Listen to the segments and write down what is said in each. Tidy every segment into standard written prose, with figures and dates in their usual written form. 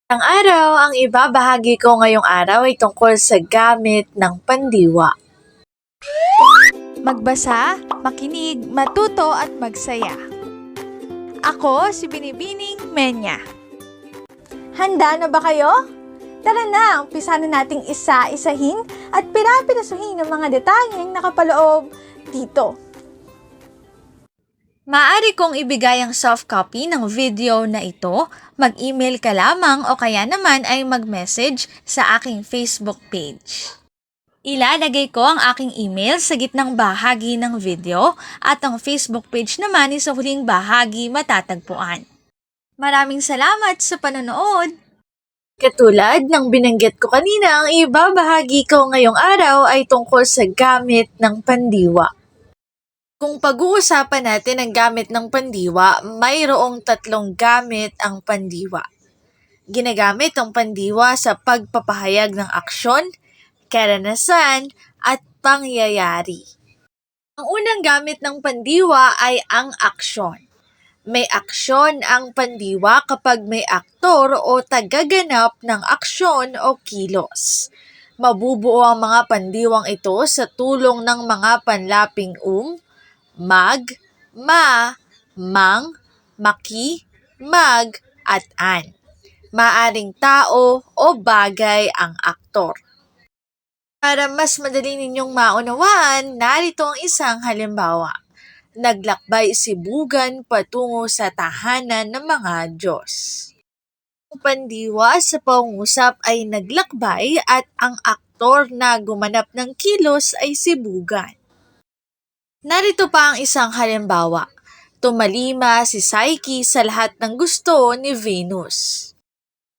Ang araw, ang ibabahagi ko ngayong araw ay tungkol sa gamit ng pandiwa. Magbasa, makinig, matuto at magsaya. Ako si Binibining Menya. Handa na ba kayo? Tara na, umpisa na nating isa-isahin at pirapirasuhin ang mga detalyeng nakapaloob dito. Maaari kong ibigay ang soft copy ng video na ito, mag-email ka lamang o kaya naman ay mag-message sa aking Facebook page. Ilalagay ko ang aking email sa gitnang bahagi ng video at ang Facebook page naman ay sa huling bahagi matatagpuan. Maraming salamat sa panonood! Katulad ng binanggit ko kanina, ang ibabahagi ko ngayong araw ay tungkol sa gamit ng pandiwa. Kung pag-uusapan natin ang gamit ng pandiwa, mayroong tatlong gamit ang pandiwa. Ginagamit ang pandiwa sa pagpapahayag ng aksyon, karanasan, at pangyayari. Ang unang gamit ng pandiwa ay ang aksyon. May aksyon ang pandiwa kapag may aktor o tagaganap ng aksyon o kilos. Mabubuo ang mga pandiwang ito sa tulong ng mga panlaping mag, ma, mang, maki, mag, at an. Maaring tao o bagay ang aktor. Para mas madali ninyong maunawaan, narito ang isang halimbawa. Naglakbay si Bugan patungo sa tahanan ng mga Diyos. Ang pandiwa sa pangungusap ay naglakbay at ang aktor na gumanap ng kilos ay si Bugan. Narito pa ang isang halimbawa. Tumalima si Psyche sa lahat ng gusto ni Venus.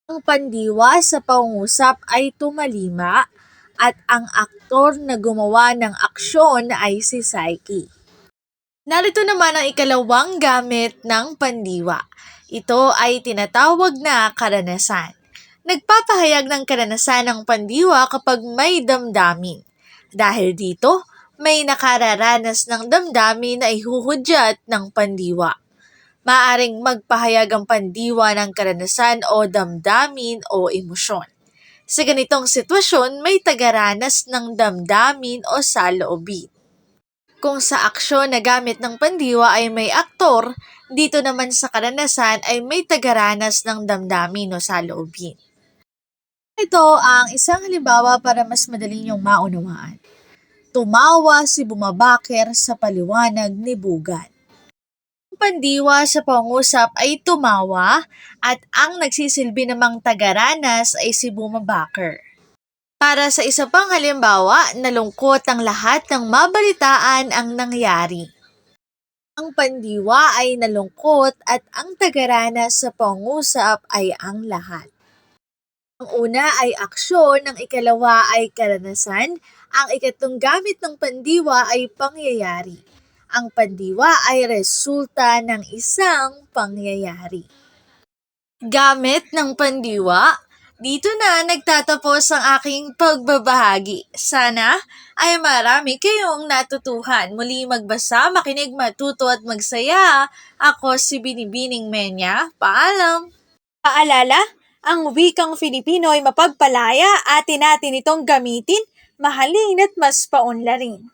Ang pandiwa sa pangungusap ay tumalima at ang aktor na gumawa ng aksyon ay si Psyche. Narito naman ang ikalawang gamit ng pandiwa. Ito ay tinatawag na karanasan. Nagpapahayag ng karanasan ng pandiwa kapag may damdamin. Dahil dito, may nakararanas ng damdamin na ihuhudyat ng pandiwa. Maaring magpahayag ang pandiwa ng karanasan o damdamin o emosyon. Sa ganitong sitwasyon, may tagaranas ng damdamin o saloobin. Kung sa aksyon na gamit ng pandiwa ay may aktor, dito naman sa karanasan ay may tagaranas ng damdamin o saloobin. Ito ang isang halimbawa para mas madali niyong maunawaan. Tumawa si Bumabaker sa paliwanag ni Bugan. Ang pandiwa sa pangusap ay tumawa at ang nagsisilbi namang tagaranas ay si Bumabaker. Para sa isa pang halimbawa, nalungkot ang lahat ng mabalitaan ang nangyari. Ang pandiwa ay nalungkot at ang tagaranas sa pangusap ay ang lahat. Ang una ay aksyon, ang ikalawa ay karanasan, ang ikatlong gamit ng pandiwa ay pangyayari. Ang pandiwa ay resulta ng isang pangyayari. Gamit ng pandiwa, dito na nagtatapos ang aking pagbabahagi. Sana ay marami kayong natutuhan. Muli magbasa, makinig, matuto at magsaya. Ako si Binibining Menya. Paalam! Paalala, ang wikang Filipino ay mapagpalaya, atin natin itong gamitin, mahalin at mas paunlarin.